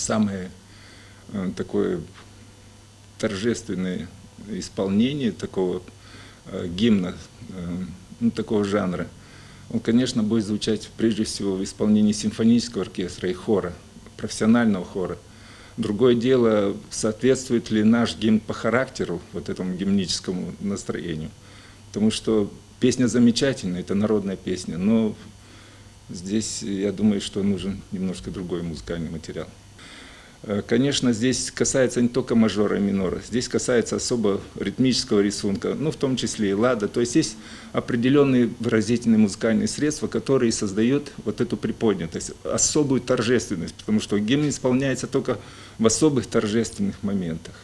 самое такое торжественное исполнение такого гимна, такого жанра, он, конечно, будет звучать прежде всего в исполнении симфонического оркестра и хора, профессионального хора. Другое дело, соответствует ли наш гимн по характеру вот этому гимническому настроению. Потому что песня замечательная, это народная песня, но здесь, я думаю, что нужен немножко другой музыкальный материал. Конечно, здесь касается не только мажора и минора, здесь касается особо ритмического рисунка, в том числе и лада. То есть есть определенные выразительные музыкальные средства, которые создают вот эту приподнятость, особую торжественность, потому что гимн исполняется только в особых торжественных моментах.